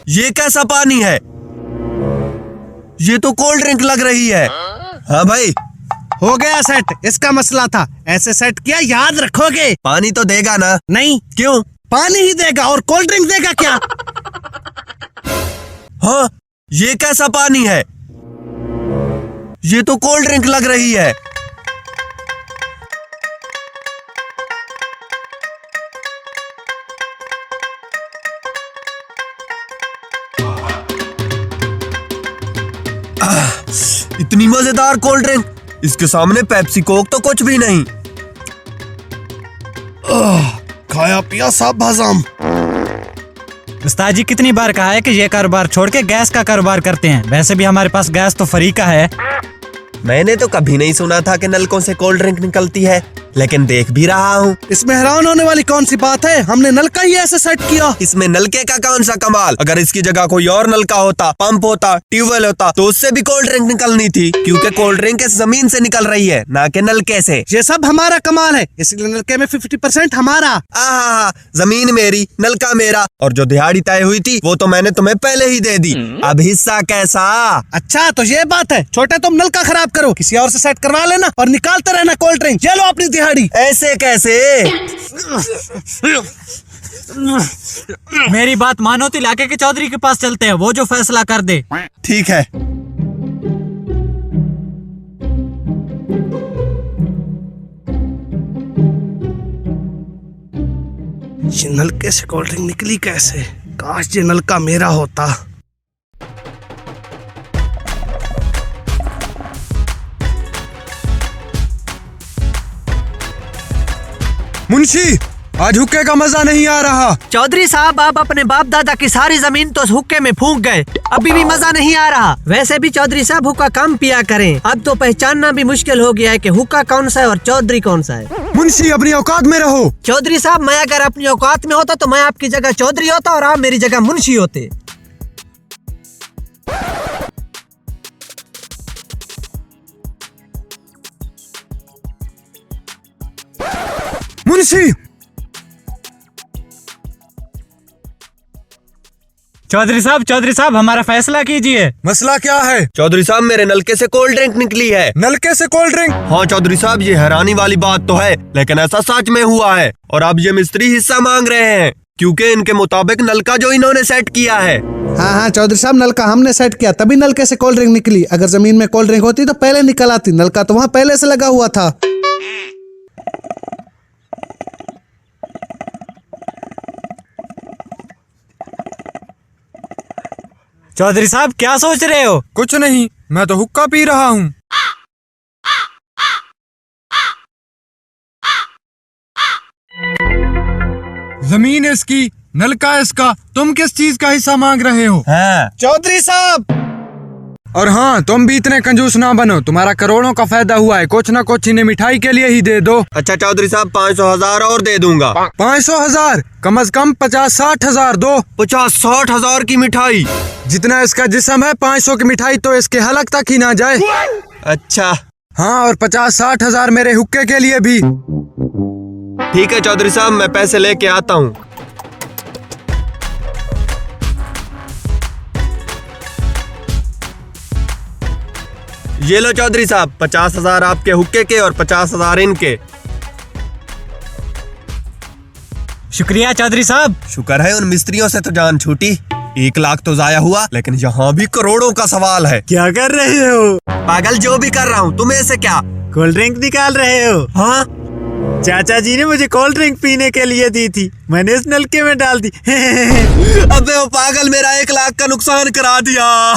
ये कैसा पानी है? ये तो कोल्ड ड्रिंक लग रही है। हाँ भाई, हो गया सेट। इसका मसला था, ऐसे सेट किया, याद रखोगे। पानी तो देगा ना? नहीं। क्यों? पानी ही देगा और कोल्ड ड्रिंक देगा क्या? हाँ, ये कैसा पानी है? ये तो कोल्ड ड्रिंक लग रही है। इतनी मजेदार कोल्ड ड्रिंक, इसके सामने पेप्सी कोक तो कुछ भी नहीं। खाया पिया सब हजम। उस्ताद जी कितनी बार कहा है कि ये कारोबार छोड़ के गैस का कारोबार करते हैं। वैसे भी हमारे पास गैस तो फ्री का है। मैंने तो कभी नहीं सुना था कि नलकों से कोल्ड ड्रिंक निकलती है, लेकिन देख भी रहा हूँ। इसमें हैरान होने वाली कौन सी बात है? हमने नलका ही ऐसे सेट किया। इसमें नलके का कौन सा कमाल? अगर इसकी जगह कोई और नलका होता, पंप होता, ट्यूबवेल होता, तो उससे भी कोल्ड ड्रिंक निकलनी थी, क्योंकि कोल्ड ड्रिंक जमीन से निकल रही है, ना कि नलके से। ये सब हमारा कमाल है, इसलिए नलके में 50% हमारा। जमीन मेरी, नलका मेरा, और जो दिहाड़ी तय हुई थी वो तो मैंने तुम्हें पहले ही दे दी। अब हिस्सा कैसा? अच्छा तो ये बात है। छोटे तुम नलका खराब करो, किसी और से सेट करवा लेना और निकालते रहना कोल्ड ड्रिंक। ये लो अपनी दिहाड़ी। ऐसे कैसे? मेरी बात मानो तो इलाके के चौधरी के पास चलते हैं, वो जो फैसला कर दे। ठीक है। ये नलके से कोल्ड ड्रिंक निकली कैसे? काश ये नलका मेरा होता। मुंशी, आज हुक्के का मजा नहीं आ रहा। चौधरी साहब, आप अपने बाप दादा की सारी जमीन तो हुक्के में फूंक गए, अभी भी मजा नहीं आ रहा। वैसे भी चौधरी साहब हुक्का कम पिया करें, अब तो पहचानना भी मुश्किल हो गया है कि हुक्का कौन सा है और चौधरी कौन सा है। मुंशी, अपनी औकात में रहो। चौधरी साहब, मैं अगर अपनी औकात में होता तो मैं आपकी जगह चौधरी होता और आप मेरी जगह मुंशी होते। मुंशी, चौधरी साहब हमारा फैसला कीजिए। मसला क्या है? चौधरी साहब, मेरे नलके से कोल्ड ड्रिंक निकली है। नलके से कोल्ड ड्रिंक? हाँ चौधरी साहब, ये हैरानी वाली बात तो है, लेकिन ऐसा सच में हुआ है। और अब ये मिस्त्री हिस्सा मांग रहे हैं, क्योंकि इनके मुताबिक नलका जो इन्होंने सेट किया है। हाँ चौधरी साहब, नलका हमने सेट किया, तभी नलके से कोल्ड ड्रिंक निकली। अगर जमीन में कोल्ड ड्रिंक होती तो पहले निकल आती। नलका तो वहाँ पहले से लगा हुआ था। चौधरी साहब क्या सोच रहे हो? कुछ नहीं, मैं तो हुक्का पी रहा हूँ। जमीन इसकी, नलका इसका, तुम किस चीज का हिस्सा मांग रहे हो? हाँ। चौधरी साहब, और हाँ, तुम भी इतने कंजूस ना बनो, तुम्हारा करोड़ों का फायदा हुआ है, कुछ न कुछ इन्हें मिठाई के लिए ही दे दो। अच्छा चौधरी साहब, 500,000 और दे दूंगा। 500,000? कम से कम 50-60,000 दो। 50-60,000 की मिठाई? जितना इसका जिस्म है, 500 की मिठाई तो इसके हलक तक ही ना जाए। अच्छा। हाँ, और 50-60,000 मेरे हुक्के के लिए भी। ठीक है चौधरी साहब, मैं पैसे लेके आता हूँ। ये लो चौधरी साहब, 50,000 आपके हुक्के के और 50,000 इनके। शुक्रिया चौधरी साहब। शुक्र है उन मिस्त्रियों से तो जान छूटी। 1 लाख तो जाया हुआ, लेकिन यहाँ भी करोड़ों का सवाल है। क्या कर रहे हो? पागल, जो भी कर रहा हूँ, तुम्हें से क्या? कोल्ड ड्रिंक निकाल रहे हो? हाँ। चाचा जी ने मुझे कोल्ड ड्रिंक पीने के लिए दी थी, मैंने इस नलके में डाल दी। अबे वो पागल, मेरा 1 लाख का नुकसान करा दिया।